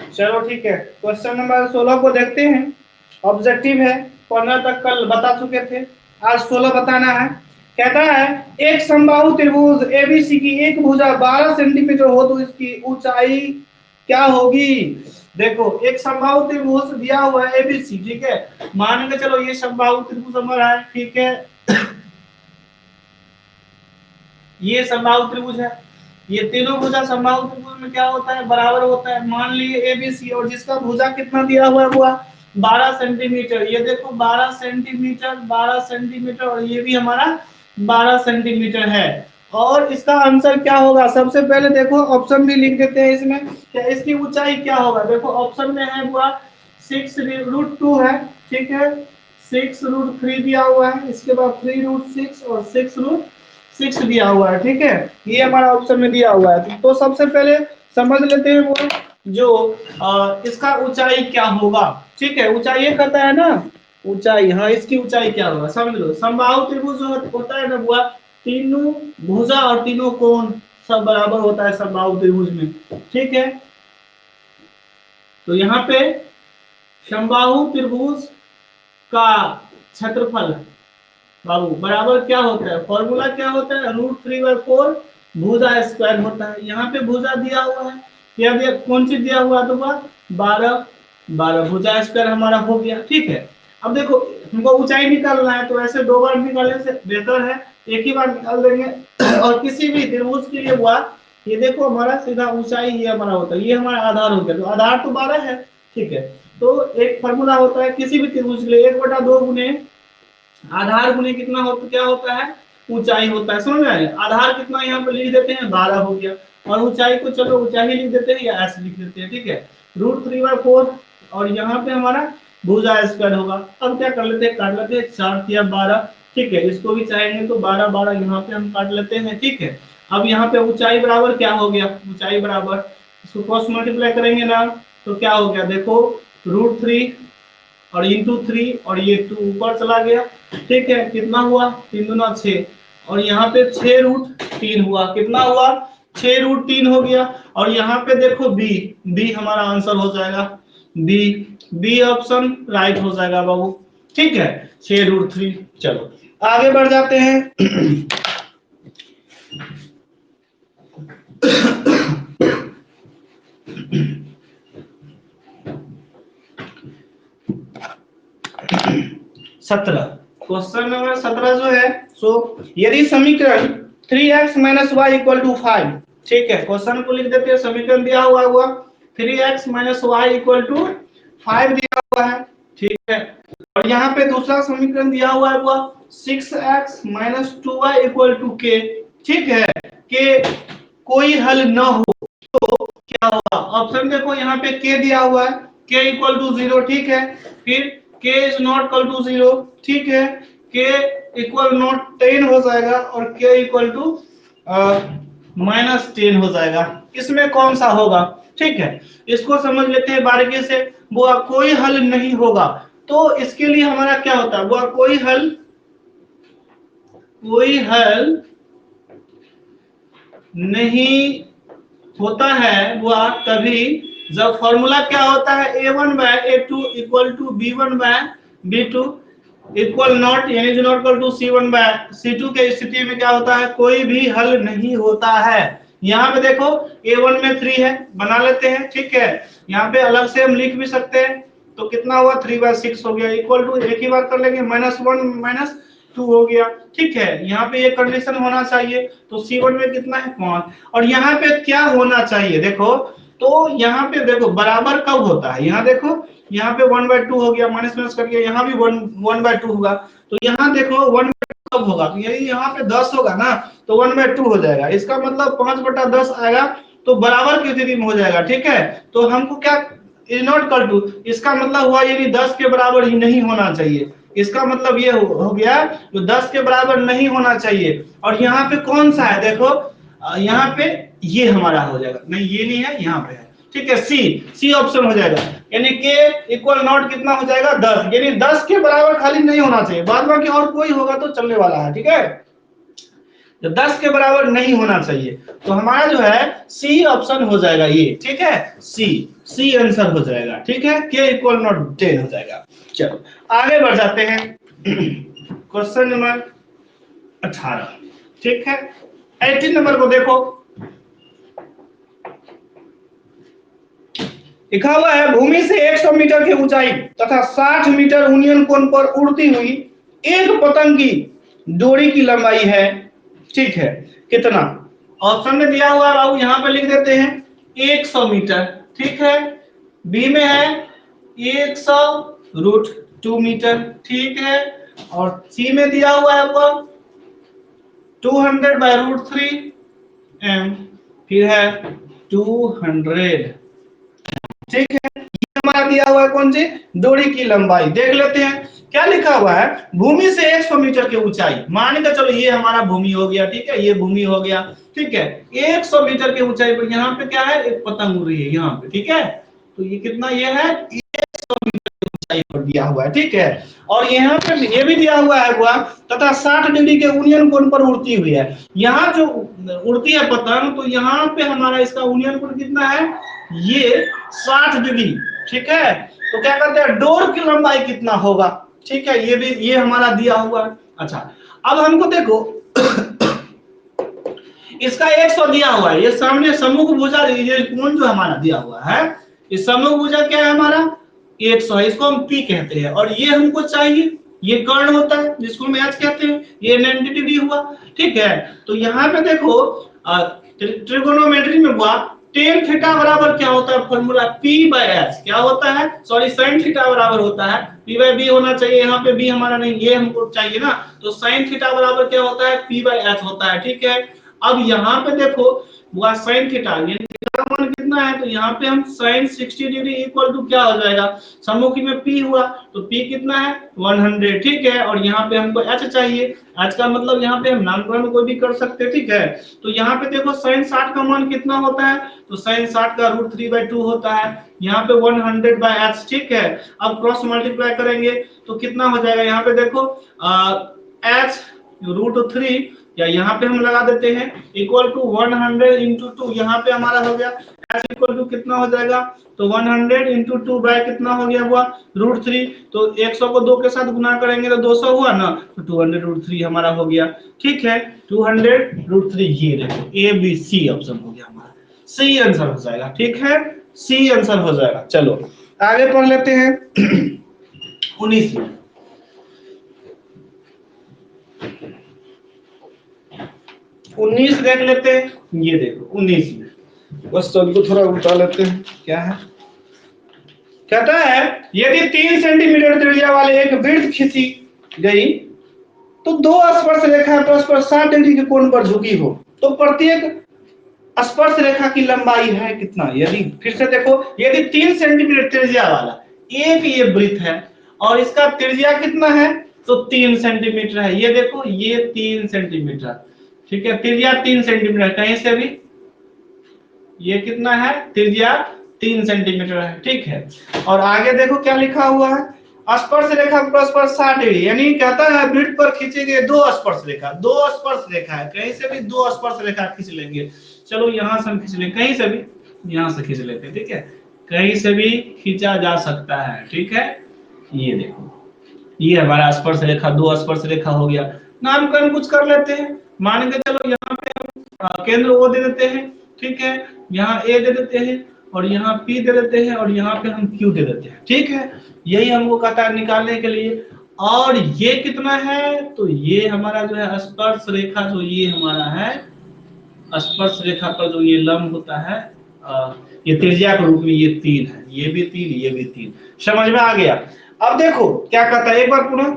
चलो ठीक है, क्वेश्चन नंबर 16 को देखते हैं। ऑब्जेक्टिव है, 15 तक कल बता चुके थे, आज 16 बताना है। कहता है एक समबाहु त्रिभुज एबीसी की एक भुजा 12 सेंटीमीटर हो तो इसकी ऊंचाई क्या होगी। देखो एक समबाहु त्रिभुज दिया हुआ है एबीसी, ठीक है, मान के चलो ये समबाहु त्रिभुज हमारा है, ठीक है, ये समबाहु त्रिभुज है, ये तीनों भुजा समबाहु त्रिभुज में क्या होता है, बराबर होता है। मान लिए एबीसी और जिसका भुजा कितना दिया हुआ है वो 12 सेंटीमीटर, ये देखो 12 सेंटीमीटर, 12 सेंटीमीटर, और ये भी हमारा 12 सेंटीमीटर है। और इसका आंसर क्या होगा, सबसे पहले देखो ऑप्शन भी लिख देते हैं इसमें, क्या इसकी ऊंचाई क्या होगा। देखो ऑप्शन में है पूरा 6√2 है, ठीक है, 6√3 दिया हुआ है, इसके बाद 3√6 और 6√6 दिया हुआ है, ठीक है, ये हमारा ऑप्शन में दिया हुआ है। तो सबसे पहले समझ लेते हैं वो जो इसका ऊंचाई क्या होगा, ठीक है, ऊंचाई ये कहता है ना, ऊंचाई, हाँ इसकी ऊंचाई क्या होगा समझ लो। समबाहु त्रिभुज जो होता है ना वो तीनों भुजा और तीनों कोण सब बराबर होता है समबाहु त्रिभुज में, ठीक है। तो यहाँ पे समबाहु त्रिभुज का क्षेत्रफल बाबू बराबर क्या होता है, फॉर्मूला क्या होता है, √3/4 भुजा स्क्वायर होता है। यहाँ पे भुजा दिया हुआ है, क्या दिया, कौन चीज दिया हुआ है, तो 12 12 भुजा स्क्वायर हमारा हो गया, ठीक है। अब देखो हमको ऊंचाई निकालना है, तो ऐसे दो बार निकालने से बेहतर है एक ही बार निकाल देंगे। और किसी भी त्रिभुज के लिए हुआ, ये देखो हमारा सीधा ऊंचाई ये हमारा होता है, ये हमारा आधार हो गया, तो आधार तो 12 है, ठीक है। तो एक फॉर्मूला होता है किसी भी त्रिभुज के लिए 1/2 गुने आधार गुने कितना होता, क्या होता है, ऊंचाई होता है, समझ में आया। आधार कितना यहाँ पे लिख देते हैं 12 हो गया, और ऊंचाई को चलो ऊंचाई लिख देते हैं या ऐसे लिख देते हैं, ठीक है, √3/4, और यहाँ पे हमारा भुजा स्क्वायर होगा। अब क्या कर लेते हैं, काट लेते हैं, 4×12, ठीक है, इसको भी चाहेंगे तो 12 12 यहाँ पे हम काट लेते हैं, ठीक है। अब यहाँ पे ऊंचाई बराबर क्या हो गया, ऊंचाई बराबर इसको क्रॉस मल्टीप्लाई करेंगे ना, तो क्या हो गया, देखो √3 और इंटू 3 और ये 2 ऊपर चला गया, ठीक है, कितना हुआ, 3 दूना 6, और यहाँ पे 6√3 हुआ, कितना हुआ, 6√3 हो गया। और यहाँ पे देखो बी, बी हमारा आंसर हो जाएगा, बी, बी ऑप्शन राइट हो जाएगा बाबू, ठीक है, 6√3। चलो आगे बढ़ जाते हैं। 17, क्वेश्चन नंबर 17 जो है, सो यदि समीकरण 3x - y = 5, ठीक है, क्वेश्चन को लिख देते हैं, समीकरण दिया हुआ 3x - y = 5 दिया हुआ है, ठीक है। और यहाँ पे दूसरा समीकरण दिया हुआ है वो 6x - 2y = k, ठीक है, के कोई हल न हो तो क्या होगा। ऑप्शन देखो यहाँ पे k दिया हुआ है, k = 0, ठीक है, फिर k is not equal to 0, ठीक है, k equal not 10 हो जाएगा, और k equal to -10 हो जाएगा। इसमें कौन सा होगा, ठीक है, इसको समझ लेते हैं बारीकी से। वो कोई हल नहीं होगा, तो इसके लिए हमारा क्या होता है, वो कोई हल नहीं होता है वह तभी जब फॉर्मूला क्या होता है, a1/a2 = b1/b2 इक्वल नॉट, यानी जो नॉट इक्वल टू c1/c2 के स्थिति में क्या होता है, कोई भी हल नहीं होता है। यहाँ पे देखो a1 में 3 है, बना लेते हैं, ठीक है, यहाँ पे अलग से हम लिख भी सकते हैं, तो कितना हुआ 3/6 हो गया, इक्वल टू एक ही बार कर लेंगे, -1 -2 हो गया, ठीक है। यहाँ पे ये कंडीशन होना चाहिए, तो C1 में कितना है 5, और यहाँ पे क्या होना चाहिए देखो, तो यहाँ पे देखो बराबर कब होता है, यहाँ देखो यहाँ पे 1/2 हो गया, माइनस करके यहाँ भी 1/2 होगा, तो यहाँ देखो 1/2 कब होगा, तो यदि यहाँ पे 10 होगा ना तो 1/2 हो जाएगा, इसका मतलब 5/10 आएगा, तो बराबर की स्थिति में हो जाएगा, ठीक है। तो हमको क्या इज नॉट इक्वल टू, इसका मतलब हुआ यदि 10 के बराबर ही नहीं होना चाहिए, इसका मतलब ये हो गया जो 10 के बराबर नहीं होना चाहिए। और यहाँ पे कौन सा है देखो, यहाँ पे ये हमारा हो जाएगा, नहीं ये नहीं है, यहाँ पे है, ठीक है, सी ऑप्शन हो जाएगा, यानी के इक्वल नॉट कितना हो जाएगा 10, यानी 10 के बराबर खाली नहीं होना चाहिए, बाद बाकी और कोई होगा तो चलने वाला है, ठीक है। 10 के बराबर नहीं होना चाहिए। तो हमारा जो है सी ऑप्शन हो जाएगा ये, ठीक है, सी आंसर हो जाएगा, ठीक है, के इक्वल नॉट 10 हो जाएगा। चलो आगे बढ़ जाते हैं क्वेश्चन नंबर 18, ठीक है। 18 नंबर को देखो, लिखा हुआ है भूमि से 100 मीटर की ऊंचाई तथा 60 मीटर यूनियन कोण पर उड़ती हुई एक पतंग की डोरी की लंबाई है, ठीक है, कितना? ऑप्शन में दिया हुआ है बाबू, यहां पे लिख देते हैं 100 मीटर, ठीक है। बी में है 100 रूट 2 मीटर, ठीक है। और सी में दिया हुआ है वो 200 बाय रूट 3 एम, फिर है 200, ठीक है। ये हमारा दिया हुआ है कौन सी डोरी की लंबाई, देख लेते हैं क्या लिखा हुआ है। भूमि से 100 मीटर की ऊंचाई, मान के चलो ये हमारा भूमि हो गया, ठीक है, ये भूमि हो गया, ठीक है। 100 मीटर की ऊंचाई पर यहाँ पे क्या है, एक पतंग उड़ रही है यहाँ पे, ठीक है। तो ये कितना, ये है 100 मीटर की ऊंचाई पर दिया हुआ है, ठीक है। और यहाँ पे ये भी दिया हुआ है हुआ तथा 60 डिग्री के यूनियन कोण पर उड़ती हुई है। यहाँ जो उड़ती है पतंग, तो यहाँ पे हमारा इसका यूनियन कोण कितना है, ये 60 डिग्री, ठीक है। तो क्या कहते हैं, डोर की लंबाई कितना होगा, ठीक है, ये भी ये हमारा दिया हुआ है। अच्छा अब हमको देखो इसका 100 दिया हुआ है, ये सामने सम्मुख भुजा, ये कोण जो हमारा दिया हुआ है, इस सम्मुख भुजा क्या है हमारा 100 है, इसको हम पी कहते हैं। और ये हमको चाहिए, ये कर्ण होता है जिसको हम एच कहते हैं, ये 90 डिग्री हुआ, ठीक है। तो यहाँ पे देखो ट्रिगोनोमेट्री में हुआ टेन थीटा बराबर क्या होता है, फॉर्मूला P बाय एच क्या होता है, सॉरी साइन थीटा बराबर होता है P बाय बी होना चाहिए, यहाँ पे B हमारा नहीं, ये हमको चाहिए ना। तो साइन थीटा बराबर क्या होता है, P बाय एच होता है, ठीक है। अब यहाँ पे देखो हुआ साइन थीटा, ये थीटा का मान कितना है, तो यहाँ पे हम साइन 60 डिग्री इक्वल टू क्या हो जाएगा, सम्मुखी में P हुआ, तो P कितना है 100, ठीक है। और यहाँ पे हमको H चाहिए, H का मतलब यहाँ पे हम नामकरण कोई भी कर सकते हैं, ठीक है। तो यहाँ पे देखो साइन 60 का मान कितना होता है, तो साइन 60 का रूट 3/2 होता है, यहाँ पे 100 बाय एच, ठीक है। अब क्रॉस मल्टीप्लाई करेंगे तो कितना हो जाएगा, यहाँ पे देखो एच रूट 3, या यहाँ पे हम लगा देते हैं इक्वल टू 100 इंटू 2, यहाँ पे हमारा हो गया एच इक्वल टू कितना हो जाएगा, तो 100 इंटू 2 बाय कितना हो गया हुआ रूट 3। तो 100 को 2 के साथ गुना करेंगे तो 200 हुआ ना, तो 200 रूट 3 हमारा हो गया, ठीक है। 200 रूट 3, ये देखो ए बी सी ऑप्शन हो गया हमारा, सी आंसर हो जाएगा, ठीक है, सी आंसर हो जाएगा। चलो आगे पढ़ लेते हैं 19 में, 19 देख लेते हैं, ये देखो 19 में बस तो इनको थोड़ा उल्टा लेते हैं, क्या है, कहता है यदि 3 सेंटीमीटर त्रिज्या वाले एक वृत्त खींची गई तो दो स्पर्श रेखा परस्पर 60 डिग्री के कोण पर झुकी हो, तो प्रत्येक स्पर्श रेखा की लंबाई है कितना। यदि फिर से देखो, यदि 3 सेंटीमीटर त्रिज्या वाला एक ये वृत्त है और इसका त्रिज्या कितना है, तो 3 सेंटीमीटर है, ये देखो ये 3 सेंटीमीटर, ठीक है, त्रिज्या 3 सेंटीमीटर, कहीं से भी ये कितना है, त्रिज्या 3 सेंटीमीटर है, ठीक है। और आगे देखो क्या लिखा हुआ है, स्पर्श रेखा परस्पर 60 डिग्री, यानी कहता है वृत्त पर खींचे गए दो स्पर्श रेखा, दो स्पर्श रेखा है, कहीं से भी दो स्पर्श रेखा खींच लेंगे। चलो यहां से हम खींच लेंगे, कहीं से भी, यहां से खींच लेते हैं, ठीक है, कहीं से भी खींचा जा सकता है, ठीक है। ये देखो ये हमारा स्पर्श रेखा, दो स्पर्श रेखा हो गया। नामकरण कुछ कर लेते हैं, मान के चलो यहाँ पे हम केंद्र ओ दे देते हैं, ठीक है, यहाँ ए दे देते हैं और यहाँ पी दे देते हैं और यहाँ पे हम क्यू दे देते हैं, ठीक है। यही हमको कहता है निकालने के लिए। और ये कितना है, तो ये हमारा जो है स्पर्श रेखा, जो ये हमारा है स्पर्श रेखा पर जो ये लंब होता है, ये त्रिज्या के रूप में ये 3 है, ये भी 3, ये भी 3, समझ में आ गया। अब देखो क्या कहता है, एक बार पुनः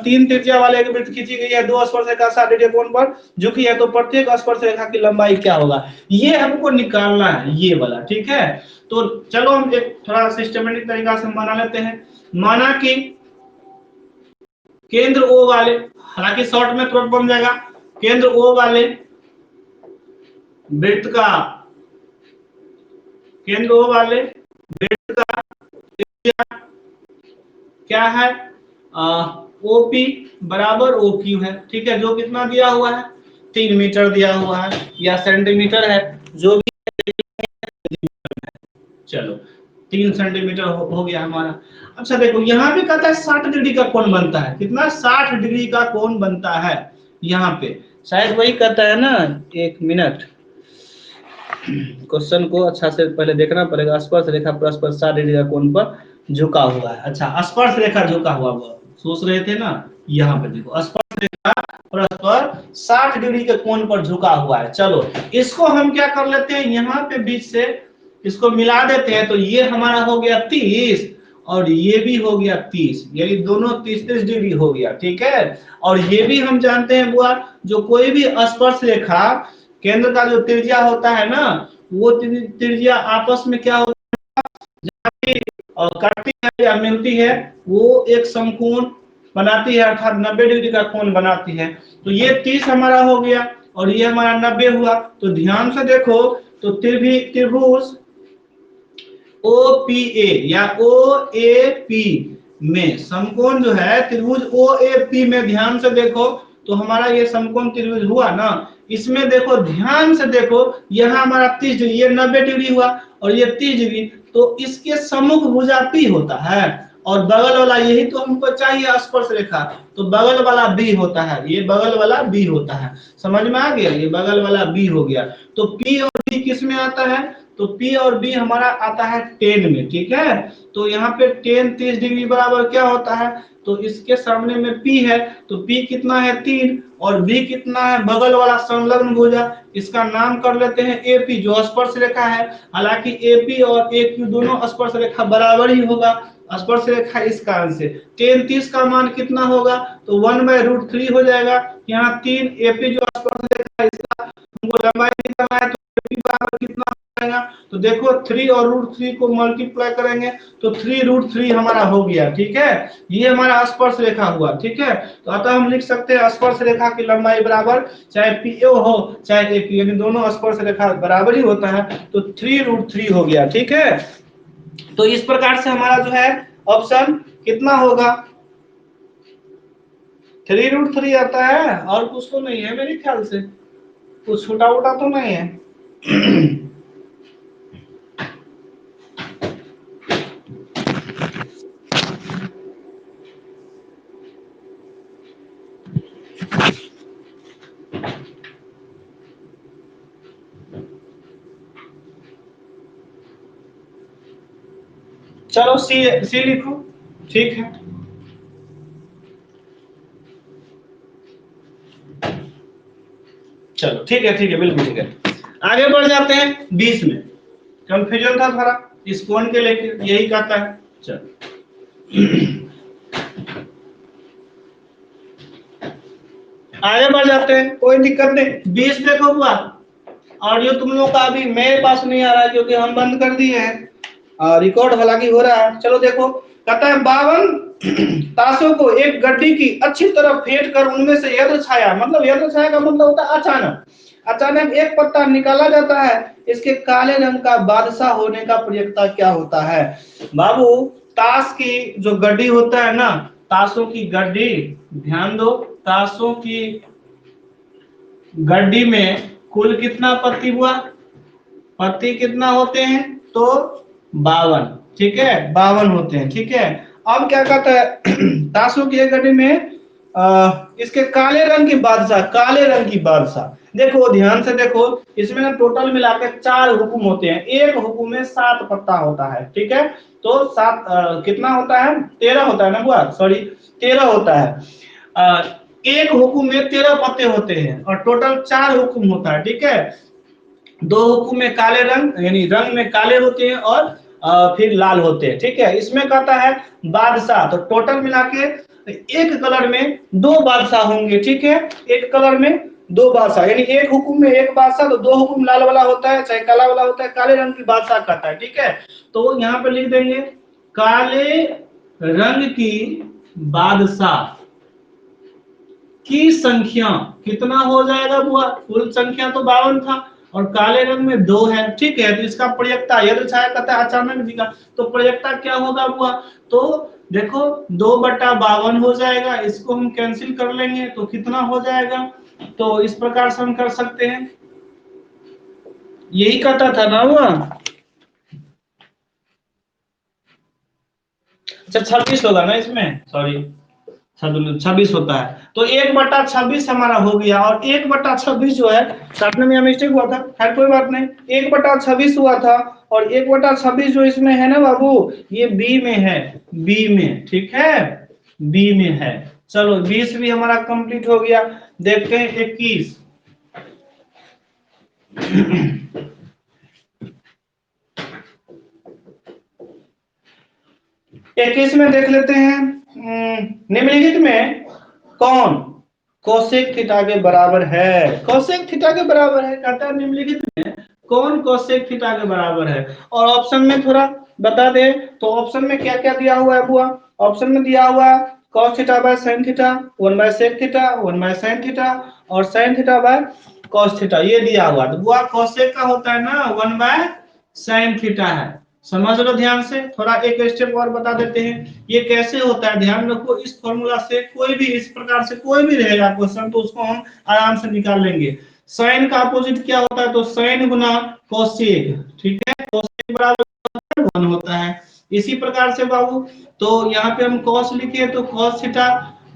3 त्रिज्या वाले एक वृत्त खींची गई है, दो स्पर्श रेखा 60 डिग्री कोण पर झुकी है, तो प्रत्येक स्पर्श रेखा की लंबाई क्या होगा, ये हमको निकालना है, ये वाला, ठीक है। तो चलो हम एक थोड़ा सिस्टमेटिक तरीका से बना लेते हैं। माना कि केंद्र ओ वाले, हालांकि शॉर्ट में तुरंत बन जाएगा, केंद्र ओ वाले वृत्त का, केंद्र ओ वाले वृत्त का त्रिज्या क्या है, ओपी बराबर ओ क्यू है, ठीक है, जो कितना दिया हुआ है 3 मीटर दिया हुआ है या सेंटीमीटर है, जो भी। चलो 3 सेंटीमीटर हो गया हमारा। अच्छा देखो यहाँ पे कहता है 60 डिग्री का कोण बनता है। कितना? 60 डिग्री का कोण बनता है यहाँ पे। शायद वही कहता है ना, 1 मिनट। क्वेश्चन को अच्छा से पहले देखना पड़ेगा। स्पर्श रेखा परस्पर 60 डिग्री का कोण पर झुका हुआ है। अच्छा, स्पर्श रेखा झुका हुआ, सोच रहे थे ना, यहाँ पे देखो स्पर्श रेखा परस्पर 60 डिग्री के कोण पर झुका हुआ है। चलो इसको हम क्या कर लेते हैं, यहाँ पे बीच से इसको मिला देते हैं, तो ये हमारा हो गया 30 और ये भी हो गया 30, यानी दोनों 30-30 डिग्री हो गया। ठीक है, और ये भी हम जानते हैं बुआ, जो कोई भी स्पर्श रेखा केंद्र का जो त्रिज्या होता है ना, वो त्रिज्या आपस में क्या होती है और कटती है या मिलती है, वो एक समकोण बनाती है, अर्थात 90 डिग्री का कोण बनाती है। तो ये 30 हमारा हो गया और ये हमारा 90 हुआ। तो ध्यान से देखो, तो त्रिभुज OPA या OAP में समकोण जो है, त्रिभुज OAP में ध्यान से देखो, तो हमारा ये समकोण त्रिभुज हुआ ना। इसमें देखो, ध्यान से देखो, यहाँ हमारा 30 डिग्री, ये 90 डिग्री हुआ और ये 30 डिग्री, तो इसके सम्मुख भुजा P होता है और बगल वाला, यही तो हमको चाहिए स्पर्श रेखा, तो बगल वाला B होता है। ये बगल वाला B होता है, समझ में आ गया? ये बगल वाला B हो गया। तो P और B किस में आता है? तो P और B हमारा आता है 10 में। ठीक है, तो यहाँ पे 10 30 डिग्री बराबर क्या होता है? तो इसके सामने में P है, तो P कितना है? 3, और B कितना है? बगल वाला संलग्न भुजा, इसका नाम कर लेते हैं AP, जो स्पर्श रेखा है। हालांकि AP और AQ दोनों स्पर्श रेखा बराबर ही होगा, स्पर्श रेखा इस कारण से 10 30 का मान कितना होगा? तो 1/√3 हो जाएगा। यहाँ 3 AP जो स्पर्श रेखा है, इसका हमको लंबाई निकालना है, तो AP बराबर कितना आएगा? तो देखो 3 और √3 को मल्टीप्लाई करेंगे तो 3√3 हमारा हो गया। ठीक है, ये हमारा स्पर्श रेखा हुआ। ठीक है, तो अतः हम लिख सकते हैं स्पर्श रेखा की लंबाई बराबर, चाहे PO हो चाहे AP, यानी दोनों स्पर्श रेखा बराबर ही होता है, तो 3√3 हो गया। ठीक है, तो इस प्रकार से हमारा जो है ऑप्शन कितना होगा? 3√3 आता है, और कुछ तो नहीं है मेरे ख्याल से, कुछ छोटा मोटा तो नहीं है। चलो सी लिखो। ठीक है, चलो ठीक है, बिल्कुल ठीक है। आगे बढ़ जाते हैं 20 में। कंफ्यूजन था थोड़ा इस कोण के लेके, यही कहता है। चलो आगे बढ़ जाते हैं, कोई दिक्कत नहीं। 20 देखो हुआ, ऑडियो तुम लोग का अभी मेरे पास नहीं आ रहा है क्योंकि हम बंद कर दिए हैं, रिकॉर्ड हालांकि हो रहा है। चलो देखो, कहता है 52 ताशों को एक गड्डी की अच्छी तरह फेंट कर उनमें से यद्र छाया, मतलब यद्र छाया का मतलब होता है अचानक, अचानक एक पत्ता निकाला जाता है। इसके काले रंग का बादशाह होने का प्रयोक्ता क्या होता है? बाबू, ताश की जो गड्डी होता है ना, ताशों की गड्डी, ध्यान दो, ताशों की गड्डी में कुल कितना पत्ती हुआ? पत्ती कितना होते हैं? तो 52। ठीक है, 52 होते हैं। ठीक है, अब क्या कहता है ताशों की गड्डी में इसके काले रंग की बादशाह, काले रंग की बादशाह। देखो ध्यान से देखो, इसमें ना टोटल मिलाकर 4 हुकुम होते हैं। एक हुकुम में 7 पत्ता होता है। ठीक है, तो 7 कितना होता है? 13 होता है ना बुआ, सॉरी 13 होता है। एक हुकुम में 13 पत्ते होते हैं और टोटल 4 हुकुम होता है। ठीक है, 2 हुकुम में काले रंग, यानी रंग में काले होते हैं और फिर लाल होते हैं। ठीक है, इसमें कहता है बादशाह, तो टोटल मिला के एक कलर में 2 बादशाह होंगे। ठीक है, एक कलर में 2 बादशाह, यानी एक हुकुम में एक बादशाह, तो 2 हुकुम लाल वाला होता है चाहे काला वाला होता है, काले रंग की बादशाह कहता है। ठीक है, तो यहाँ पे लिख देंगे काले रंग की बादशाह की संख्या कितना हो जाएगा बुआ? कुल संख्या तो 52 था और काले रंग में 2 है। ठीक है, तो इसका प्रयोक्ता यद्र छाया कहता है अचानक दिखा, तो प्रयोक्ता क्या होगा बुआ? तो देखो 2/52 हो जाएगा, इसको हम कैंसिल कर लेंगे तो कितना हो जाएगा? तो इस प्रकार से हम कर सकते हैं, यही कटा था ना वो। अच्छा 26 होगा ना इसमें, सॉरी 26 होता है। तो 1/26 हमारा हो गया, और 1/26 जो है काटने में मिस्टेक हुआ था, खैर कोई बात नहीं, 1/26 हुआ था। और 1/26 जो इसमें है ना बाबू, ये बी में है, बी में, ठीक है, बी में है। चलो 20 भी हमारा कंप्लीट हो गया। देखते हैं 21। 21 में देख लेते हैं। निम्नलिखित में कौन कोसेक थीटा के बराबर है? कोसेक थीटा के बराबर है, कहता है निम्नलिखित में कौन कोसेक थीटा के बराबर है। और ऑप्शन में थोड़ा बता दे, तो ऑप्शन में क्या क्या दिया हुआ है बुआ? ऑप्शन में दिया हुआ है cos theta by sin theta, 1/sec theta, 1/sin theta, और sin theta by cos theta, ये दिया हुआ है। तो बुआ कोसेक का होता है ना 1/sin थीटा है। समझ लो ध्यान से, थोड़ा एक स्टेप और बता देते हैं ये कैसे होता है। ध्यान रखो, इस फॉर्मूला से कोई भी इस प्रकार से कोई भी रहेगा क्वेश्चन तो उसको हम आराम से निकाल लेंगे। साइन का अपोजिट क्या होता है? तो साइन गुना कोसेक, ठीक है, कोसेक बराबर 1 होता है। इसी प्रकार से बाबू, तो यहाँ पे हम cos लिखे तो cos theta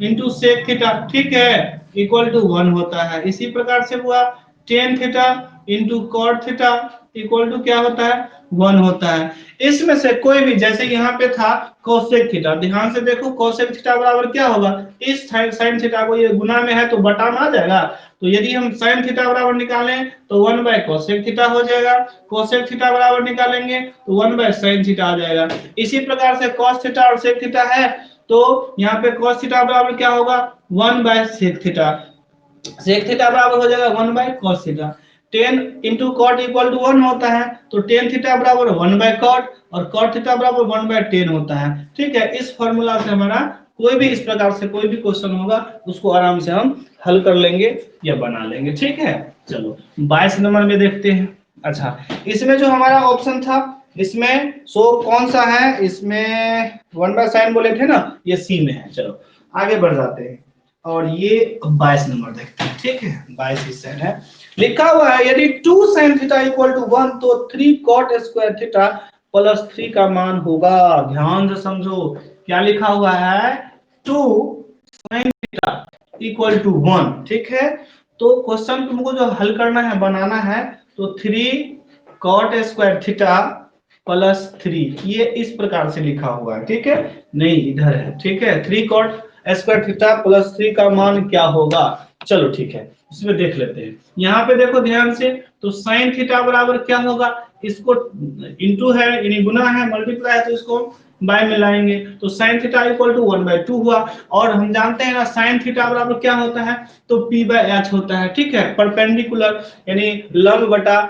into sec theta, ठीक है, इक्वल टू 1 होता है। इसी प्रकार से हुआ tan theta into cot theta equal to क्या होता है? 1 होता है। इसमें से कोई भी, जैसे यहाँ पे था कोसेक थीटा, ध्यान से देखो कोसेक थीटा बराबर क्या होगा? इस साइन थीटा को, ये गुना में है तो बटा में आ जाएगा, तो यदि हम साइन थीटा बराबर निकालें तो 1/कोसेक थीटा हो जाएगा, कोसेक थीटा बराबर निकालेंगे तो 1/साइन थीटा आ जाएगा। इसी प्रकार से cos थीटा और sec थीटा है, तो यहाँ पे cos थीटा बराबर क्या होगा? 1/sec थीटा, sec थीटा बराबर हो जाएगा 1/cos theta. 10 into cot equal to 1 होता है, तो tan थीटा बराबर 1/cot, और cot थीटा बराबर 1/10 होता है, ठीक है। इस फॉर्मूला से हमारा कोई भी इस प्रकार से कोई भी क्वेश्चन होगा उसको आराम से हम हल कर लेंगे या बना लेंगे, ठीक है। चलो 22 नंबर में देखते हैं। अच्छा, इसमें जो हमारा ऑप्शन था, इसमें सो कौन सा है? इसमें 1/sin बोले थे ना, ये सी में है। चलो आगे बढ़ जाते हैं, और ये 22 नंबर देखते हैं, ठीक है। 22 इस साइड है, लिखा हुआ है यदि 2 sin थीटा इक्वल टू 1 तो 3 cot स्क्वायर थीटा प्लस 3 का मान होगा। ध्यान से समझो क्या लिखा हुआ है, 2 sin थीटा इक्वल टू 1, ठीक है। तो क्वेश्चन तुमको जो हल करना है, बनाना है, तो 3 cot स्क्वायर थीटा प्लस 3, ये इस प्रकार से लिखा हुआ है, ठीक है। नहीं इधर है, ठीक है, 3 cot स्क्वायर थीटा प्लस 3 का मान क्या होगा? चलो ठीक है, इसमें देख लेते हैं। यहाँ पे देखो ध्यान से, तो साइन थीटा बराबर क्या होगा? इसको इंटू है यानी गुना है, मल्टीप्लाई है, तो इसको बाय में लाएंगे तो साइन थीटा इक्वल टू 1/2 हुआ। और हम जानते हैं ना साइन थीटा बराबर क्या होता है? तो p/h होता है, ठीक है, परपेंडिकुलर यानी लंब बटा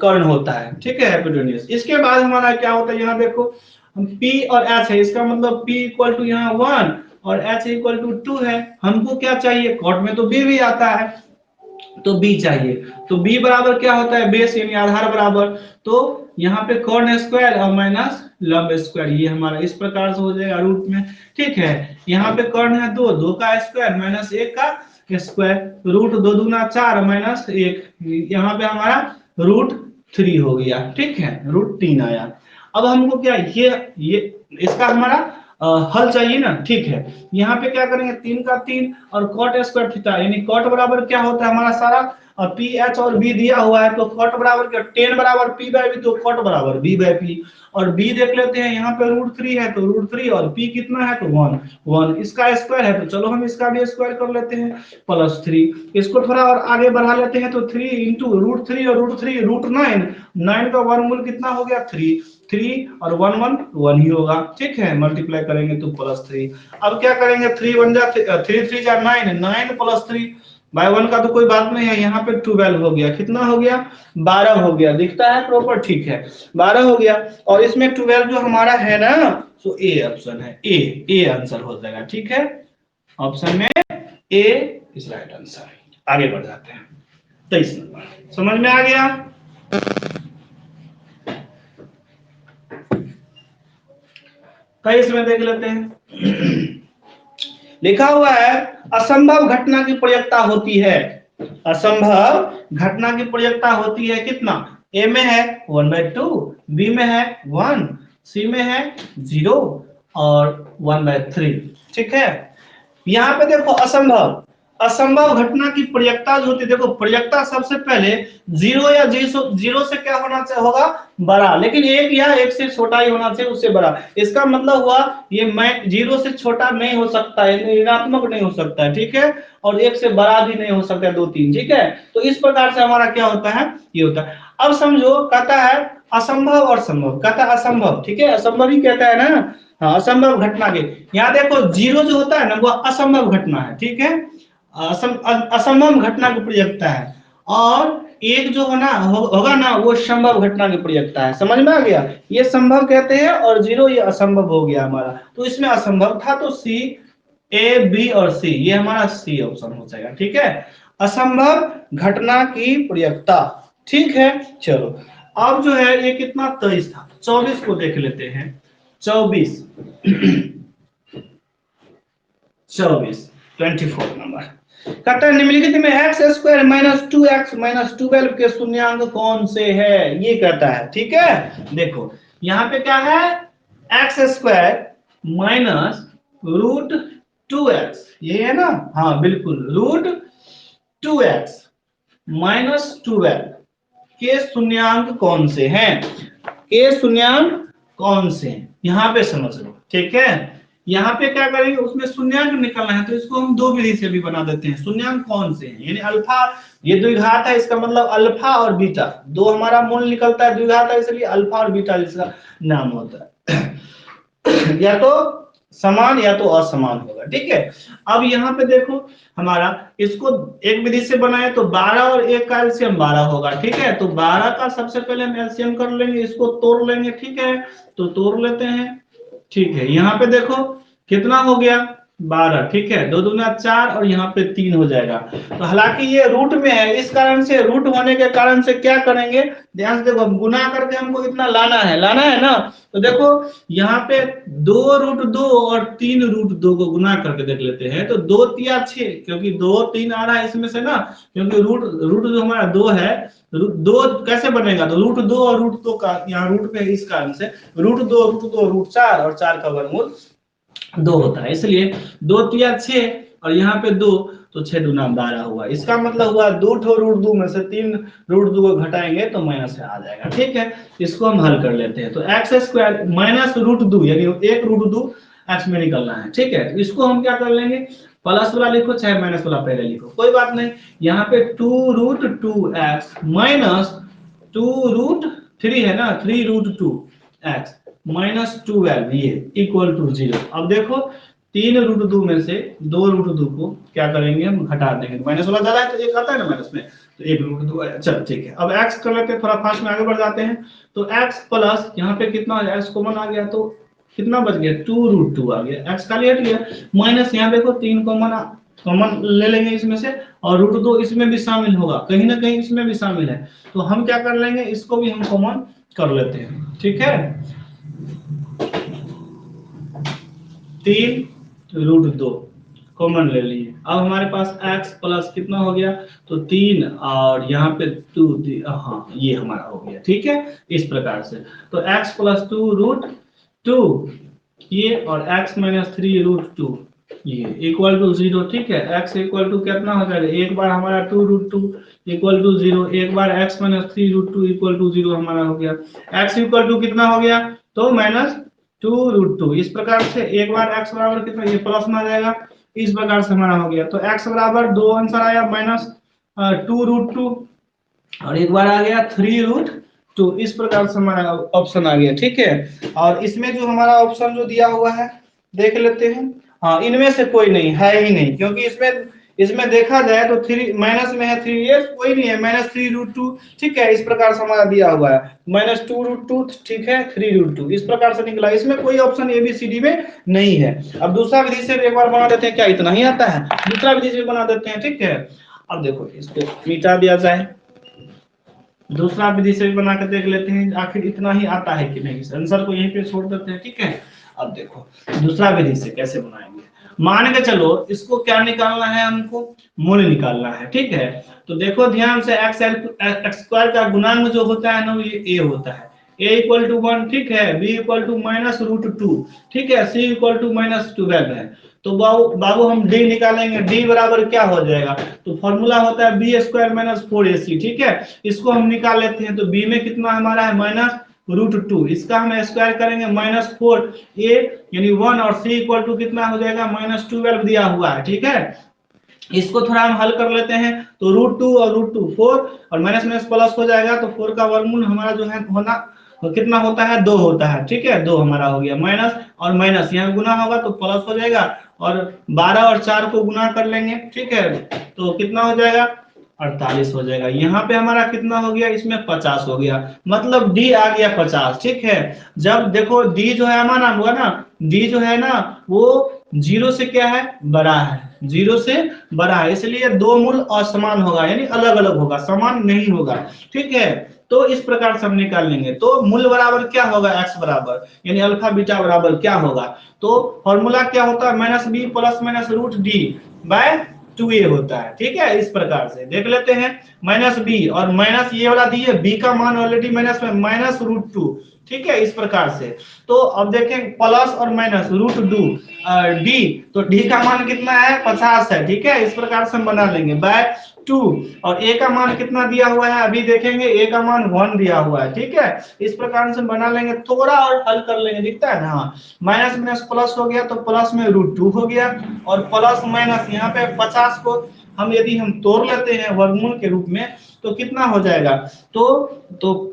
कर्ण होता है, ठीक है, हाइपोटेन्यूज। इसके बाद हमारा क्या होता है, यहाँ देखो p और h है, इसका मतलब p इक्वल टू यहाँ 1 और h इक्वल टू 2 है। हमको क्या चाहिए? कॉट में तो b भी आता है, तो b चाहिए। तो b बराबर क्या होता है? बेस यानी आधार बराबर, तो यहाँ पे कॉर्न स्क्वायर और माइनस लंब स्क्वायर, ये हमारा इस प्रकार से हो जाएगा रूट में, ठीक है। यहाँ पे कॉर्न है 2, 2 का स्क्वायर माइनस 1 का स्क्वायर, रूट 2 दूना 4 माइनस 1, यहाँ पे हमारा रूट 3 हो गया, ठीक है, रूट 3 आया। अब हमको क्या ये इसका हमारा हल चाहिए ना, ठीक है। यहाँ पे क्या करेंगे, 3 का 3 और कॉट स्क्वायर थीटा, यानी कॉट बराबर क्या होता है हमारा सारा पी एच और बी दिया हुआ है, तो कॉट बराबर क्या, 10 बराबर पी बाय बी, तो कॉट बराबर बी बाय पी। और बी देख लेते हैं, यहाँ पे रूट 3 है तो रूट 3, और पी कितना है तो 1, 1 इसका स्क्वायर है, तो चलो हम इसका भी स्क्वायर कर लेते हैं प्लस 3। इसको थोड़ा और आगे बढ़ा लेते हैं, तो 3 इंटू रूट 3 और रूट 3 रूट 9, 9 का वर्गमूल कितना हो गया? 3, 3 और 1 1 1 ही होगा, ठीक है, मल्टीप्लाई करेंगे तो प्लस 3। अब क्या करेंगे, 3 1 जा 3 3 जा 9, 9 प्लस 3 बाय 1 का तो कोई बात नहीं है, यहाँ पे 12 हो गया, कितना हो गया? 12 हो गया, दिखता है प्रॉपर, ठीक है, 12 हो गया। और इसमें 12 जो हमारा है ना, तो ए ऑप्शन है, ए आंसर हो जाएगा, ठीक है, ऑप्शन में ए इज राइट आंसर। आगे बढ़ जाते हैं, 23 नंबर समझ में आ गया? 23 में देख लेते हैं। लिखा हुआ है असंभव घटना की प्रयत्ता होती है, असंभव घटना की प्रयत्ता होती है कितना, ए में है 1/2, बी में है 1, सी में है 0 और 1/3। ठीक है, यहाँ पे देखो असंभव, असंभव घटना की प्रयत्ता जो होती है, देखो प्रयत्ता सबसे पहले 0 या 0 से क्या होना चाहिए, होगा बड़ा, लेकिन एक या एक से छोटा ही होना चाहिए, उससे बड़ा। इसका मतलब हुआ ये मैं 0 से छोटा नहीं हो सकता है, ऋणात्मक नहीं हो सकता है, ठीक है, और एक से बड़ा भी नहीं हो सकता है, 2 3, ठीक है। तो इस प्रकार से हमारा क्या होता है, ये होता है। अब समझो कहता है असंभव और संभव, कहता है असंभव, ठीक है, असंभव ही कहता है ना, हाँ असंभव घटना के। यहाँ देखो 0 जो होता है ना वो असंभव घटना है, ठीक है, असंभव घटना की प्रयत्ता है, और एक जो है ना होगा ना वो संभव घटना की प्रयत्ता है। समझ में आ गया, ये संभव कहते हैं और 0 ये असंभव हो गया हमारा, तो इसमें असंभव था तो सी, ए बी और सी, ये हमारा सी ऑप्शन हो जाएगा, ठीक है, असंभव घटना की प्रयत्ता। ठीक है, चलो अब जो है ये कितना 23 था, 24 को देख लेते हैं। 24 24 नंबर कहता है निम्नलिखित में x square minus 2x minus 12 के शून्यांक कौन से है, ये कहता है। ठीक है, देखो यहाँ पे क्या है, x square minus root 2x, ये है ना, हाँ बिल्कुल, रूट 2x माइनस 12 के शून्यांक कौन से हैं, के शून्यांक कौन से हैं, यहाँ पे समझ लो। ठीक है, यहाँ पे क्या करेंगे, उसमें शून्यांक निकलना है, तो इसको हम दो विधि से भी बना देते हैं। शून्यांक कौन से हैं, यानी अल्फा, ये द्विघात है, इसका मतलब अल्फा और बीटा, दो हमारा मूल निकलता है, द्विघात है इसलिए अल्फा और बीटा जिसका नाम होता है या तो समान या तो असमान होगा। ठीक है, अब यहाँ पे देखो हमारा, इसको एक विधि से बनाए तो 12 और 1 का एलसीएम 12 होगा। ठीक है, तो 12 का सबसे पहले हम एलसीएम कर लेंगे, इसको तोड़ लेंगे। ठीक है, तो तोड़ लेते हैं। ठीक है, यहाँ पे देखो कितना हो गया 12, ठीक है, 2 दूना 4 और यहाँ पे 3 हो जाएगा। तो हालांकि ये रूट में है, इस कारण से, रूट होने के कारण से क्या करेंगे, ध्यान से देखो, गुना करके हमको इतना लाना है ना, तो देखो यहाँ पे 2√2 और 3√2 को गुना करके देख लेते हैं, तो 2 तिया 6, क्योंकि 2 3 आ रहा है इसमें से ना, क्योंकि रूट रूट जो हमारा 2 है, दो कैसे बनेगा, तो √2 और √2 का यहाँ रूट पे, इस कारण से √2 √4 और 4 का वर्गमूल 2 होता है, इसलिए 2 तिया 6 और यहाँ पे 2, तो 6 दूना 12 हुआ। इसका मतलब हुआ 2 √2 में से 3√2 को घटाएंगे तो माइनस से आ जाएगा। ठीक है, इसको हम हल कर लेते हैं, तो एक्स स्क्वायर माइनस √2 यानी 1√2 एक्स में निकलना है। ठीक है, तो इसको हम क्या कर लेंगे, प्लस वाला लिखो चाहे माइनस वाला पहले लिखो, कोई बात नहीं। यहाँ पे 2√2x माइनस 2√3 है ना, 3√2x माइनस 12 ये इक्वल टू 0। अब देखो 3√2 में से 2√2 को क्या करेंगे, हम घटा देंगे, माइनस वाला ज्यादा है तो एक आता है ना माइनस में, तो 1√2 आया। चल ठीक है, अब x कर लेते हैं, थोड़ा फास्ट में आगे बढ़ जाते हैं। तो x प्लस यहाँ पे कितना, x कॉमन आ गया तो कितना बच गया, 2√2 आ गया, x खाली हट गया, माइनस यहाँ देखो 3 कॉमन ले लेंगे इसमें से, और √2 इसमें भी शामिल होगा, कहीं ना कहीं इसमें भी शामिल है, तो हम क्या कर लेंगे, इसको भी हम कॉमन कर लेते हैं। ठीक है, 3√2 कॉमन ले लिए, अब हमारे पास x प्लस कितना हो गया, तो 3 और यहाँ पे 2, हाँ ये हमारा हो गया। ठीक है, इस प्रकार से, तो x प्लस 2√2 ये और x माइनस 3√2 ये इक्वल टू 0। ठीक है, x इक्वल टू कितना हो जाएगा, एक बार हमारा 2√2 इक्वल टू 0, एक बार x माइनस 3√2 इक्वल टू 0 हमारा हो गया। x इक्वल टू कितना हो गया, तो माइनस 2√2, इस प्रकार से एक बार x बराबर कितना, ये प्लस में आ जाएगा, इस प्रकार से हमारा हो गया। तो x बराबर 2 आंसर आया माइनस 2√2 और एक बार आ गया 3√2, इस प्रकार से हमारा ऑप्शन आ गया। ठीक है, और इसमें जो हमारा ऑप्शन जो दिया हुआ है देख लेते हैं, हाँ इनमें से कोई नहीं है ही नहीं, क्योंकि इसमें देखा जाए तो 3 माइनस में है 3, ये कोई नहीं है, माइनस 3√2। ठीक है, इस प्रकार से हमारा दिया हुआ है माइनस 2√2, ठीक है 3√2, इस प्रकार से निकला, इसमें कोई ऑप्शन ABCD में नहीं है। अब दूसरा विधि से एक बार बना देते हैं, क्या इतना ही आता है, दूसरा विधि से बना देते हैं। ठीक है, अब देखो इसको मिटा दिया जाए, दूसरा विधि से भी बना के देख लेते हैं आखिर इतना ही आता है कि नहीं, आंसर को यहीं पे छोड़ देते हैं। ठीक है, अब देखो दूसरा विधि से कैसे बनाएंगे, मान के चलो इसको क्या निकालना है, हमको मूल्य निकालना है, ठीक है। तो देखो ध्यान से, एक्स स्क्वायर का गुणांक जो होता है ना ये ए होता है, a इक्वल टू 1, ठीक है, b इक्वल टू -√2, ठीक है, c इक्वल टू -12 है। तो बाबू हम d निकालेंगे, d बराबर क्या हो जाएगा, तो फॉर्मूला होता है b स्क्वायर -4ac, ठीक है। इसको हम निकाल लेते हैं, तो b में कितना हमारा है -√2, इसका हम स्क्वायर करेंगे -4a यानी 1, और c इक्वल टू कितना हो जाएगा -12 दिया हुआ है, ठीक है। इसको थोड़ा हम हल कर लेते हैं, तो √2 और √2 4, और माइनस माइनस प्लस हो जाएगा, तो 4 का वर्गमूल हमारा जो है होना तो कितना होता है 2 होता है, ठीक है, 2 हमारा हो गया, माइनस और माइनस यहाँ गुना होगा तो प्लस हो जाएगा, और 12 और 4 को गुना कर लेंगे, ठीक है, तो कितना हो जाएगा 48 हो जाएगा। यहाँ पे हमारा कितना हो गया, इसमें 50 हो गया, मतलब डी आ गया 50, ठीक है। जब देखो डी जो है हमारा हुआ ना, डी जो है ना वो 0 से क्या है बड़ा है, 0 से बड़ा है, इसलिए दो मूल असमान होगा, यानी अलग अलग होगा, समान नहीं होगा, ठीक है। तो इस प्रकार से हम निकाल लेंगे, तो मूल बराबर क्या होगा, x बराबर यानी अल्फा बीटा बराबर क्या होगा, तो फॉर्मूला क्या होता है -b plus -√d bye 2a होता है, ठीक है। इस प्रकार से देख लेते हैं, -b और माइनस ये वाला दी है, b का मान ऑलरेडी माइनस में -√2, ठीक है, इस प्रकार से। तो अब देखें प्लस और माइनस √2d, तो d का मान कितना है 50 है, ठीक है, इस प्रकार से हम बना लेंगे बाय 2, और a का मान कितना दिया हुआ है अभी देखेंगे, a का मान 1 दिया हुआ है, ठीक है। इस प्रकार से बना लेंगे, थोड़ा और हल कर लेंगे, दिखता है ना, हाँ, माइनस माइनस प्लस हो गया, तो प्लस में √2 हो गया, और प्लस माइनस यहाँ पे 50 को हम यदि हम तोड़ लेते हैं वर्गमूल के रूप में, तो कितना हो जाएगा, तो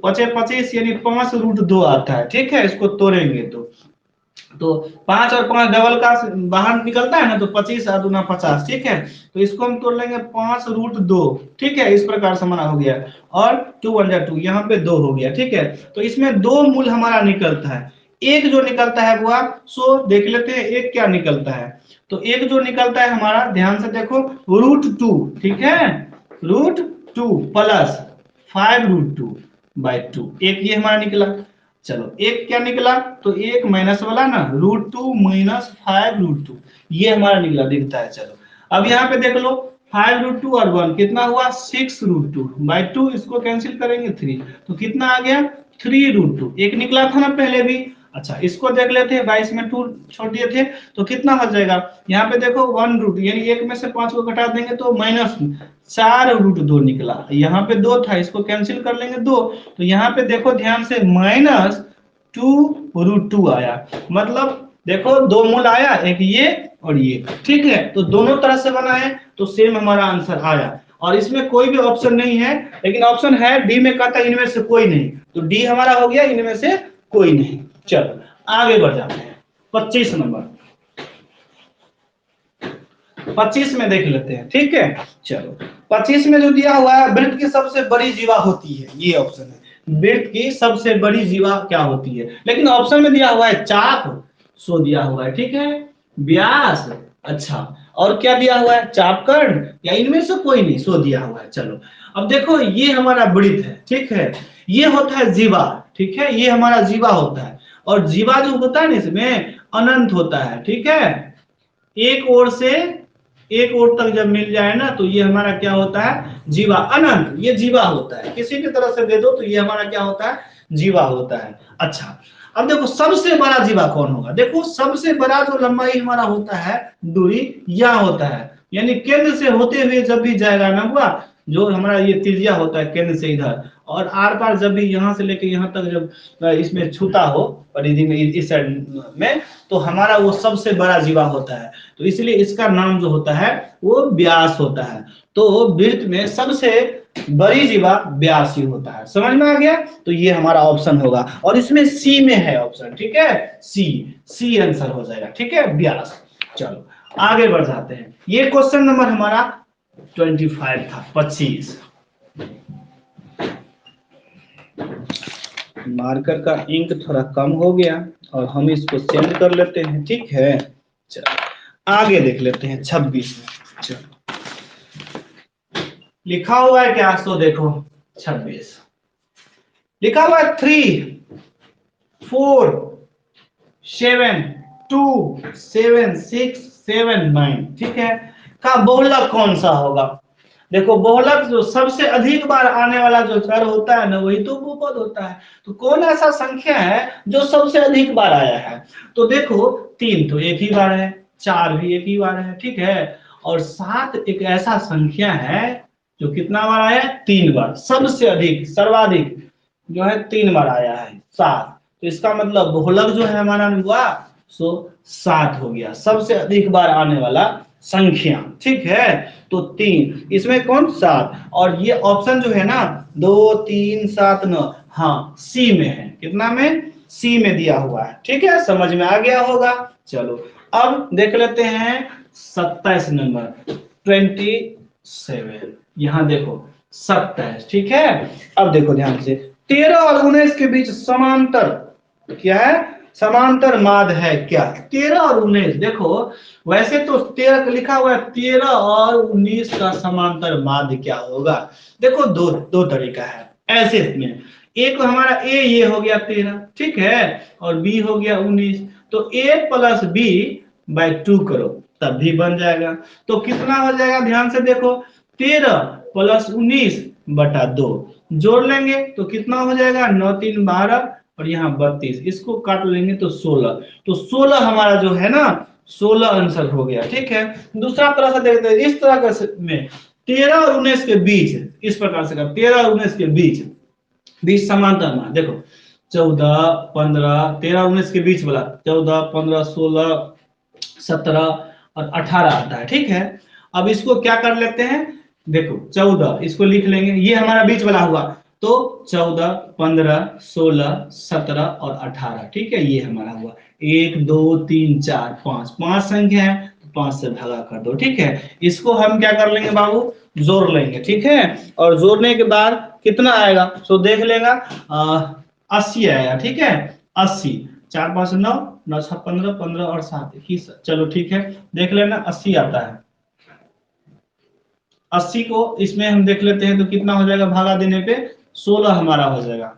25 यानी 5√2 आता है, ठीक है। इसको तोड़ेंगे तो 5 और 5 डबल का बाहर निकलता है ना, तो 25 और दूना 50, ठीक है। तो इसको हम तोड़ लेंगे 5√2, ठीक है, इस प्रकार से हमारा हो गया, और 2 1 जा 2, यहाँ पे 2 हो गया, ठीक है। तो इसमें दो मूल हमारा निकलता है, एक जो निकलता है वो सो देख लेते हैं एक क्या निकलता है, तो एक जो निकलता है हमारा ध्यान से देखो √2, ठीक है, √2 प्लस 5√2/2, एक ये हमारा निकला। चलो एक क्या निकला, तो एक माइनस वाला ना √2 माइनस 5√2, ये हमारा निकला, दिखता है। चलो अब यहाँ पे देख लो 5√2 और 1 कितना हुआ 6√2/2, इसको कैंसिल करेंगे 3, तो कितना आ गया 3√2, एक निकला था ना पहले भी। अच्छा इसको देख लेते हैं, 22 में 2 छोड़ दिए थे, तो कितना हो जाएगा, यहाँ पे देखो 1√2 यानी एक में से 5 को घटा देंगे तो -4√2 निकला, यहाँ पे 2 था, इसको कैंसिल कर लेंगे 2, तो यहाँ पे देखो ध्यान से -2√2 आया, मतलब देखो दो मूल आया, एक ये और ये, ठीक है, तो दोनों तरह से बना है, तो सेम हमारा आंसर आया। और इसमें कोई भी ऑप्शन नहीं है, लेकिन ऑप्शन है डी में, कहता है इनमें से कोई नहीं, तो डी हमारा हो गया इनमें से कोई नहीं। चलो आगे बढ़ जाते हैं, 25 नंबर, 25 में देख लेते हैं, ठीक है। चलो 25 में जो दिया हुआ है, वृत्त की सबसे बड़ी जीवा होती है, ये ऑप्शन है, वृत्त की सबसे बड़ी जीवा क्या होती है, लेकिन ऑप्शन में दिया हुआ है चाप, सो दिया हुआ है, ठीक है, व्यास, अच्छा, और क्या दिया हुआ है चापकर्ण, या इनमें से कोई नहीं, सो दिया हुआ है। चलो अब देखो ये हमारा वृत्त है, ठीक है, ये होता है जीवा, ठीक है, ये हमारा जीवा होता है, और जीवा जो होता है ना इसमें अनंत होता है, ठीक है, एक ओर से एक ओर तक जब मिल जाए ना, तो ये हमारा क्या होता है जीवा, अनंत, ये जीवा होता है, किसी भी तरह से दे दो तो ये हमारा क्या होता है जीवा होता है। अच्छा अब देखो सबसे बड़ा जीवा कौन होगा, देखो सबसे बड़ा जो लंबाई हमारा होता है दूरी यह होता है, यानी केंद्र से होते हुए जब भी जाएगा ना हुआ, जो हमारा ये त्रिज्या होता है केंद्र से इधर, और आर पार जब भी यहाँ से लेके यहाँ तक जब इसमें छूता हो परिधि में, इस साइड में, तो हमारा वो सबसे बड़ा जीवा होता है, तो इसलिए इसका नाम जो होता है वो व्यास होता है। तो वृत्त में सबसे बड़ी जीवा व्यास ही होता है, समझ में आ गया, तो ये हमारा ऑप्शन होगा, और इसमें सी में है ऑप्शन, ठीक है, सी आंसर हो जाएगा, ठीक है, व्यास। चलो आगे बढ़ जाते हैं, ये क्वेश्चन नंबर हमारा 25 था, 25। मार्कर का इंक थोड़ा कम हो गया और हम इसको सेंड कर लेते हैं, ठीक है। चलो आगे देख लेते हैं 26 में, चलो लिखा हुआ है क्या, तो देखो 26 लिखा हुआ है 3 4 7 2 7 6 79, ठीक है, का बहुलक कौन सा होगा? देखो बहुलक जो सबसे अधिक बार आने वाला जो चर होता है ना, वही तो बहुपद होता है। तो कौन ऐसा संख्या है जो सबसे अधिक बार आया है? तो देखो 3 तो एक ही बार है, 4 भी एक ही बार है, ठीक है, और 7 एक ऐसा संख्या है जो कितना बार आया है? 3 बार, सबसे अधिक सर्वाधिक जो है 3 बार आया है 7। तो इसका मतलब बहुलक जो है हमारा हुआ सो 7 हो गया, सबसे अधिक बार आने वाला संख्या, ठीक है। तो 3 इसमें कौन? 7। और ये ऑप्शन जो है ना 2 3 7 9, हाँ सी में है। कितना में? सी में दिया हुआ है, ठीक है, समझ में आ गया होगा। चलो अब देख लेते हैं 27 नंबर 27, यहां देखो 27, ठीक है। अब देखो ध्यान से, 13 और 19 के बीच समांतर क्या है? समांतर माद है क्या? 13 और 19, देखो वैसे तो 13 लिखा हुआ है, 13 और 19 का समांतर माध्य क्या होगा? देखो दो दो तरीका है ऐसे में। एक हमारा ए ये हो गया 13, ठीक है, और बी हो गया 19, तो a प्लस बी बाय 2 करो तब भी बन जाएगा। तो कितना हो जाएगा? ध्यान से देखो, 13 प्लस 19 बटा 2 जोड़ लेंगे तो कितना हो जाएगा? 9 3 12 और यहाँ 32, इसको काट लेंगे तो 16। तो 16 हमारा जो है ना 16 आंसर हो गया, ठीक है। दूसरा तरह से देखते हैं, इस तरह में 13 और 19 के बीच, इस प्रकार से 13 और 19 के बीच बीच समांतर मान देखो 14 15, 13 19 के बीच वाला 14 15 16 17 और 18 आता है, ठीक है। अब इसको क्या कर लेते हैं? देखो 14 इसको लिख लेंगे, ये हमारा बीच वाला हुआ, तो 14 15 16 17 और 18, ठीक है, ये हमारा हुआ 1 2 3 4 5, 5 संख्या है तो 5 से भागा कर दो, ठीक है। इसको हम क्या कर लेंगे बाबू? जोड़ लेंगे, ठीक है। और जोड़ने के बाद कितना आएगा सो देख लेगा, 80 आएगा, ठीक है, 80, 4 5 9 9 6 15 15 और 7 21, चलो ठीक है, देख लेना 80 आता है। 80 को इसमें हम देख लेते हैं तो कितना हो जाएगा? भागा देने पे 16 हमारा हो जाएगा।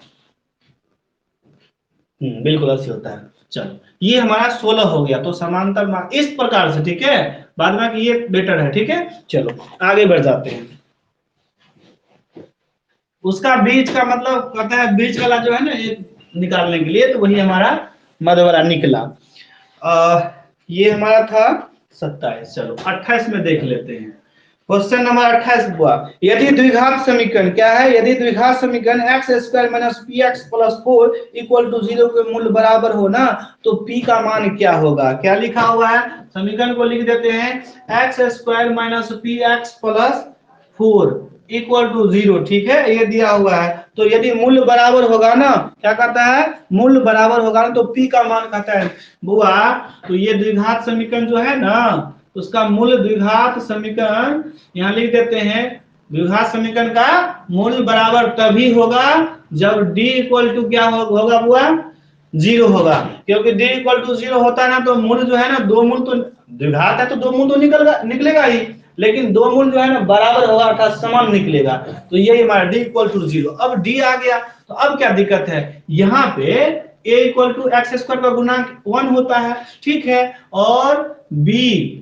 बिल्कुल 80 होता है। चलो ये हमारा 16 हो गया, तो समांतर मान इस प्रकार से, ठीक है, बाद में ये बेटर है, ठीक है। चलो आगे बढ़ जाते हैं। उसका बीच का मतलब कहता है बीच वाला जो है ना ये निकालने के लिए, तो वही हमारा मध्य वाला निकला। ये हमारा था 27। चलो 28 में देख लेते हैं। क्वेश्चन नंबर 28 हुआ, यदि द्विघात समीकरण क्या है? यदि द्विघात समीकरण x square minus p x plus 4 equal to 0 के मूल्य बराबर हो ना, तो p का मान क्या होगा? क्या लिखा हुआ है? समीकरण को लिख देते हैं, x square minus p x plus 4 equal to 0, ठीक है, ये दिया हुआ है। तो यदि मूल्य बराबर होगा ना, क्या कहता है? मूल्य बराबर होगा ना, तो p का मान कहता है बुआ, तो ये द्विघात समीकरण जो है ना, उसका मूल द्विघात समीकरण यहाँ लिख देते हैं। द्विघात समीकरण का मूल बराबर तभी होगा जब d इक्वल टू क्या होगा बुआ? 0 होगा, क्योंकि d इक्वल टू 0 होता है ना तो मूल जो है ना, दो मूल तो द्विघात है तो दो मूल तो निकलेगा ही, लेकिन दो मूल जो है ना बराबर होगा अर्थात समान निकलेगा। तो यही हमारा d इक्वल टू 0। अब d आ गया तो अब क्या दिक्कत है? यहाँ पे a equal to x square का गुणांक 1 होता है, ठीक है, और b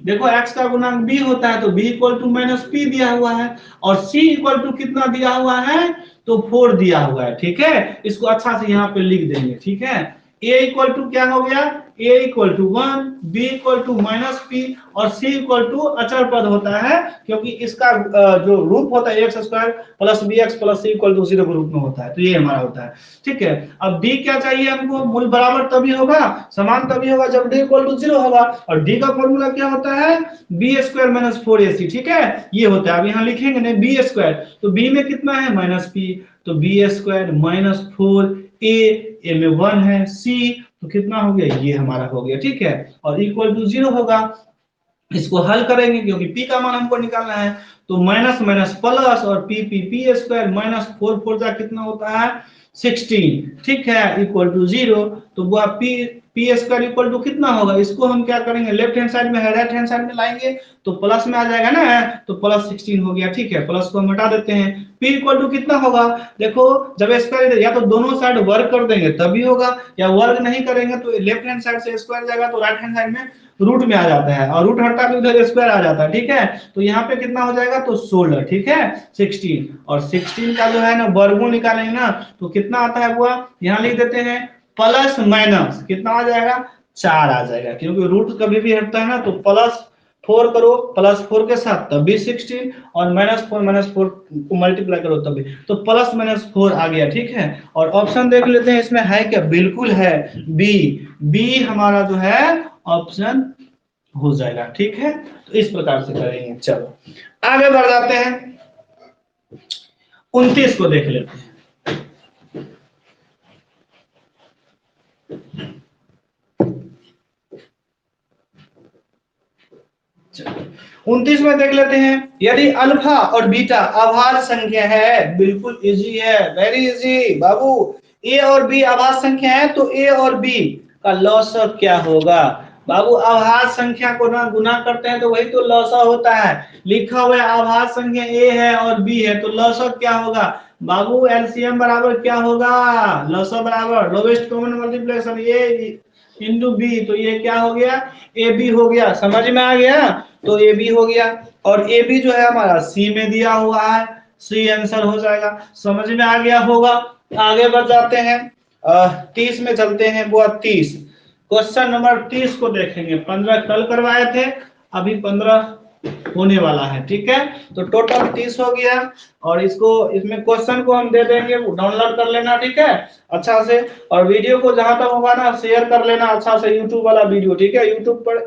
देखो x का गुणांक b होता है, तो b equal to minus p दिया हुआ है, और c इक्वल टू कितना दिया हुआ है? तो 4 दिया हुआ है, ठीक है। इसको अच्छा से यहाँ पे लिख देंगे, ठीक है। a इक्वल टू क्या हो गया? a equal to 1, b equal to minus p और c इक्वल टू अचर पद होता है, क्योंकि इसका जो रूप होता है x square plus b x plus c equal to 0 के रूप में होता है, तो ये हमारा होता है, ठीक है। अब d क्या चाहिए हमको? मूल बराबर तभी होगा, समान तभी होगा जब d इक्वल टू 0 होगा, और d का फॉर्मूला क्या होता है? बी स्क्वायर माइनस 4ac, ठीक है, ये होता है। अब यहाँ लिखेंगे ना बी स्क्वायर, तो b में कितना है? माइनस p, तो बी स्क्वायर माइनस 4a में 1 है, c तो कितना हो गया? ये हमारा हो गया, ठीक है, और इक्वल टू 0 होगा। इसको हल करेंगे क्योंकि p का मान हमको निकालना है, तो माइनस माइनस प्लस और p स्क्वायर माइनस 4 4 का कितना होता है? 16, ठीक है, इक्वल टू 0। तो वो p स्क्वायर इक्वल टू कितना होगा? इसको हम क्या करेंगे? लेफ्ट हैंड साइड में है, राइट हैंड साइड में लाएंगे तो प्लस में आ जाएगा ना, तो प्लस 16 हो गया, ठीक है, प्लस को हम हटा देते हैं। p इक्वल टू कितना होगा? देखो जब स्क्वायर या तो दोनों साइड वर्ग कर देंगे तभी होगा, या वर्ग नहीं करेंगे तो लेफ्ट हैंड साइड से स्क्वायर जाएगा तो राइट हैंड साइड में रूट में आ जाता है, और रूट हटता है तो इधर स्क्वायर आ जाता है, ठीक है। तो यहाँ पे कितना हो जाएगा, तो 16, ठीक है, 16, और 16 का जो है ना वर्गमूल निकालेंगे ना, तो कितना आता है वो, यहाँ लिख देते हैं प्लस माइनस कितना आ जाएगा, 4 आ जाएगा, क्योंकि रूट कभी भी हटता है ना तो +4 करो, +4 के साथ तब भी 16, और -4 को मल्टीप्लाई करो तब भी, तो +-4 आ गया, ठीक है। और ऑप्शन देख लेते हैं इसमें है क्या, बिल्कुल है, बी, बी हमारा जो है ऑप्शन हो जाएगा, ठीक है। तो इस प्रकार से करेंगे। चलो आगे बढ़ जाते हैं, 29 को देख लेते हैं। 29 में देख लेते हैं, यदि अल्फा और बीटा अभाज्य संख्या है, बिल्कुल इजी है, वेरी इजी बाबू, ए और बी अभाज्य संख्या है तो ए और बी का लॉसक क्या होगा बाबू, अभाज्य संख्या को ना गुना करते हैं तो वही तो लॉसक होता है, लिखा हुआ है अभाज्य संख्या ए है और बी है तो लॉसक क्या होगा बाबू, एलसीएम बराबर क्या होगा, लॉसक बराबर लोवेस्ट कॉमन मल्टीप्लिकेशन ए इंटू बी, तो ये क्या हो गया, ए बी हो गया, समझ में आ गया, तो ए बी हो गया, और ए बी जो है हमारा सी में दिया हुआ है, सी आंसर हो जाएगा, समझ में आ गया होगा। आगे बढ़ जाते हैं, 30 में चलते हैं, वो 30 क्वेश्चन नंबर 30 को देखेंगे, 15 कल करवाए थे, अभी 15 होने वाला है, ठीक है। तो टोटल 30 हो गया, और इसको इसमें क्वेश्चन को हम दे देंगे, डाउनलोड कर लेना, ठीक है, अच्छा से, और वीडियो को जहां तक होगा ना शेयर कर लेना अच्छा से, यूट्यूब वाला वीडियो, ठीक है, यूट्यूब पर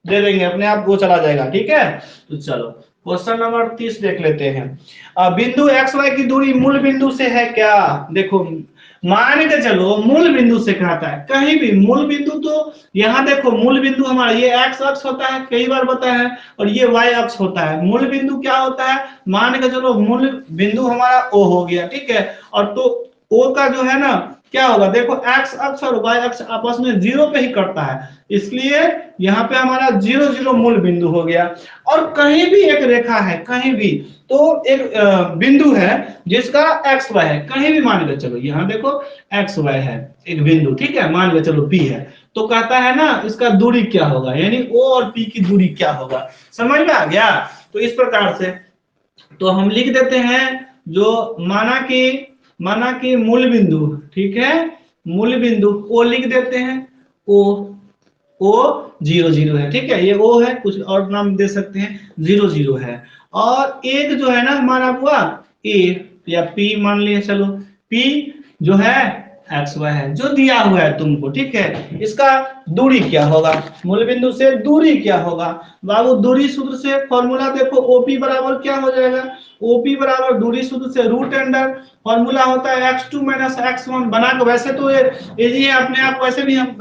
दे देंगे, अपने आप वो चला जाएगा, ठीक है। तो चलो क्वेश्चन नंबर 30 देख लेते हैं, बिंदु एक्स वाई की दूरी मूल बिंदु से है क्या, देखो मान के चलो मूल बिंदु से कहता है, कहीं भी मूल बिंदु, तो यहाँ देखो मूल बिंदु हमारा ये एक्स अक्ष होता है, कई बार बताया है, और ये वाई अक्ष होता है, मूल बिंदु क्या होता है, मान के चलो मूल बिंदु हमारा ओ हो गया, ठीक है, और तो ओ का जो है ना क्या होगा, देखो एक्स अक्ष और वाई अक्ष आपस में 0 पे ही कटता है, इसलिए यहाँ पे हमारा 0 0 मूल बिंदु हो गया, और कहीं भी एक रेखा है, कहीं भी, तो एक बिंदु है जिसका एक्स वाई है, कहीं भी मान के चलो, यहाँ देखो एक्स वाई है एक बिंदु, ठीक है, मान के चलो पी है, तो कहता है ना इसका दूरी क्या होगा, यानी ओ और पी की दूरी क्या होगा, समझ में आ गया। तो इस प्रकार से तो हम लिख देते हैं, जो माना कि मूल बिंदु, ठीक है, मूल बिंदु ओ लिख देते हैं, ओ ओ 0 0 है, ठीक है, ये ओ है, कुछ और नाम दे सकते हैं, 0 0 है, और एक जो है ना हमारा हुआ ए या पी मान लिया, चलो पी जो है एक्स वाई है जो दिया हुआ है तुमको, ठीक है, इसका दूरी क्या होगा, मूल बिंदु से दूरी क्या होगा बाबू, दूरी सूत्र से फॉर्मूला देखो, ओपी बराबर क्या हो जाएगा, ओपी बराबर दूरी सूत्र से रूट अंडर फॉर्मूला होता है x2 - x1, बना के वैसे तो ये इजी है अपने आप, वैसे भी हम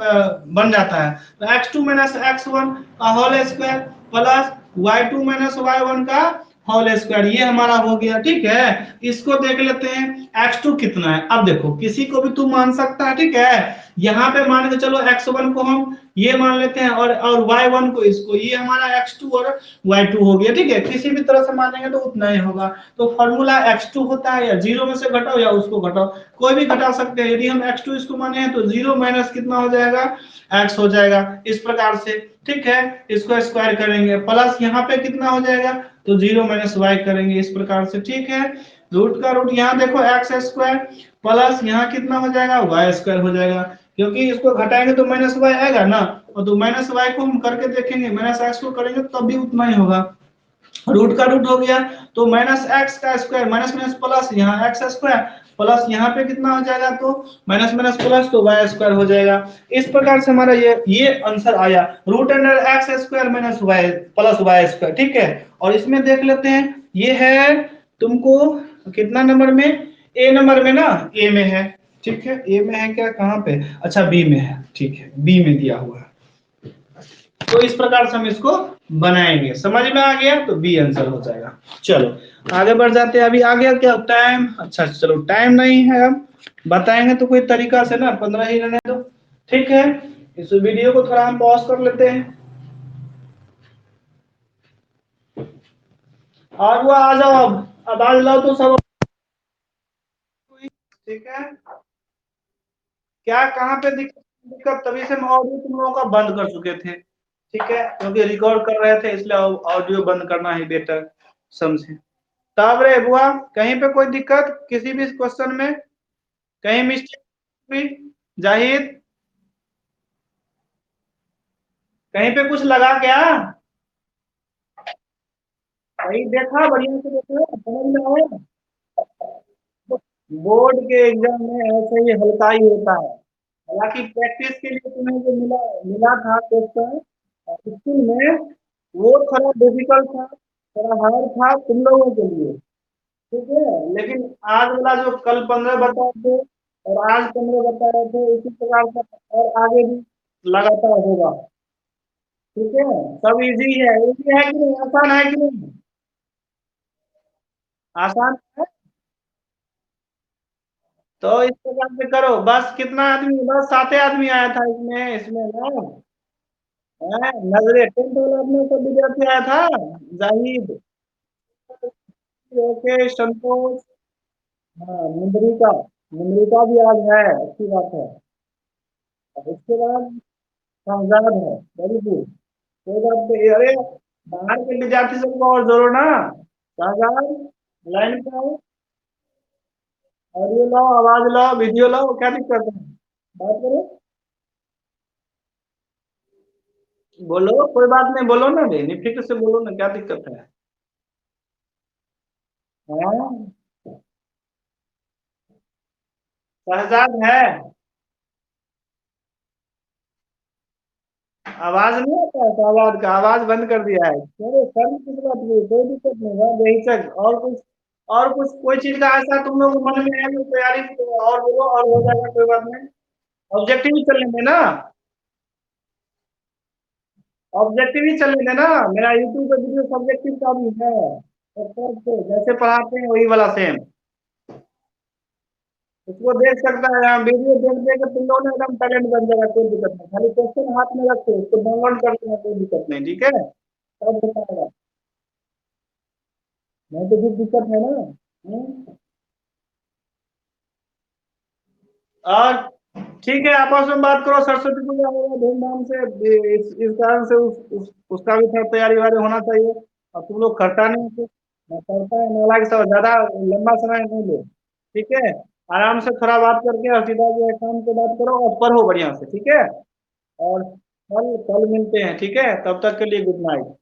बन जाता है, तो x2 - x1 का whole square plus y2 - y1 का होल स्क्वायर, ये हमारा हो गया, ठीक है। इसको देख लेते हैं x2 कितना है, अब देखो किसी को भी तू मान सकता है, ठीक है, यहाँ पे मान के चलो x1 को हम ये मान लेते हैं, और y1 को इसको, ये हमारा x2 और y2 हो गया, ठीक है, किसी भी तरह से मानेंगे तो उतना ही होगा, तो फॉर्मूला x2 होता है, या 0 में से घटाओ या उसको घटाओ, कोई भी घटा सकते हैं, यदि हम x2 इसको माने हैं तो 0 माइनस कितना हो जाएगा, x हो जाएगा, इस प्रकार से, ठीक है, इसको स्क्वायर करेंगे, प्लस यहाँ पे कितना हो जाएगा, तो 0 - y करेंगे, इस प्रकार से, ठीक है, रूट का रूट यहाँ देखो एक्स स्क्वायर, प्लस यहाँ कितना हो जाएगा, वाई स्क्वायर हो जाएगा, क्योंकि इसको घटाएंगे तो -y आएगा ना, और तो -y को हम करके देखेंगे, -x को करेंगे तब भी उतना ही होगा, रूट का रूट हो गया, तो -x का स्क्वायर, माइनस माइनस प्लस, यहाँ x स्क्वायर प्लस यहाँ पे कितना हो जाएगा, तो माइनस माइनस प्लस, तो y स्क्वायर हो जाएगा, इस प्रकार से हमारा ये आंसर आया, root under x square minus y plus y square, ठीक है। और इसमें देख लेते हैं, ये है तुमको कितना नंबर में, ए नंबर में ना, ए में है, ठीक है, ए में है क्या, कहाँ पे, अच्छा बी में है, ठीक है, बी में दिया हुआ है, तो इस प्रकार से हम इसको बनाएंगे, समझ में आ गया, तो बी आंसर हो जाएगा। चलो आगे बढ़ जाते हैं, अभी आ गया क्या टाइम, अच्छा चलो टाइम नहीं है, अब बताएंगे तो कोई तरीका से ना, 15 ही रहने दो, ठीक है, इस वीडियो को थोड़ा हम पॉज कर लेते हैं, और वो आ जाओ, अब आ जाओ तो सब, ठीक है, क्या कहाँ पे दिक्कत, तभी से हम ऑडियो तुम लोगों का बंद कर चुके थे, ठीक है, क्योंकि रिकॉर्ड कर रहे थे इसलिए ऑडियो बंद करना ही बेटर समझे। तब रे बुआ, कहीं पे कोई दिक्कत किसी भी क्वेश्चन में, कहीं मिस्टेक भी? जाहिद, कहीं पे कुछ लगा क्या? कहीं देखा, बढ़िया से देखा, समझ में आया? बोर्ड के एग्जाम में ऐसे ही हल्का ही होता है। हालांकि प्रैक्टिस के लिए तुम्हें जो मिला मिला था क्वेश्चन स्कूल में, वो थोड़ा डिफिकल्ट था, थोड़ा हार्ड था तुम लोगों के लिए। ठीक है, लेकिन आज वाला जो कल 15 बताए थे और आज 15 बता रहे थे, इसी प्रकार का और आगे भी लगातार होगा। ठीक है, सब इजी है कि नहीं, आसान है कि नहीं? आसान है। तो इस प्रकार से करो। बस कितना आदमी, बस 7 आदमी आया था इसमें इसमें ना नजरे 10th वाला अपने सब विद्यार्थी आया था। जाहिद, ओके, संतोष, हाँ, मुंद्रिका भी आज है, अच्छी बात है। और उसके बाद शहजाद है, वेरी गुड। कोई बात नहीं, अरे बाहर के विद्यार्थी सबको और जोड़ो ना। शहजाद, लाइन पे आओ, ऑडियो लाओ, आवाज लाओ, वीडियो लाओ, क्या दिक्कत है? बात करो, बोलो, कोई बात नहीं, बोलो ना बे, निफिक से बोलो ना, क्या दिक्कत है? हाँ, शहजाद है। आवाज नहीं आता है शहजाद का, आवाज बंद कर दिया है। अरे सर किस बात की, कोई दिक्कत नहीं है, बेहिचक। और कुछ कोई चीज का ऐसा तुम लोग मन में है जो तैयारी और बोलो, और हो जाएगा, कोई बात नहीं। ऑब्जेक्टिव ही चलने देना, ऑब्जेक्टिव ही चलने देना। मेरा यूट्यूब पे वीडियो सब्जेक्टिव का भी है, तो सब जैसे पढ़ाते हैं वही वाला सेम, उसको देख सकता है। यहाँ वीडियो देख देख के तुम लोगों ने एकदम टैलेंट बन जाएगा, कोई दिक्कत नहीं। खाली क्वेश्चन हाथ में रखो, उसको डाउनलोड कर लेना, कोई दिक्कत नहीं, ठीक है, सब हो पाएगा। नहीं तो फिर दिक्कत है ना। हम्म? और ठीक है, आपस में बात करो, सरस्वती पूजा होगा धूमधाम से, इस कारण से उसका भी थोड़ा तैयारी वारी होना चाहिए। और तुम लोग करता नहीं हो, मैं करता है नाला के साथ, ज्यादा लंबा समय नहीं लो। ठीक है, आराम से थोड़ा बात करके और सीधा जो है काम पे बात करो और पढ़ो बढ़िया से, ठीक है। और कल कल मिलते हैं, ठीक है, तब तक के लिए गुड नाइट।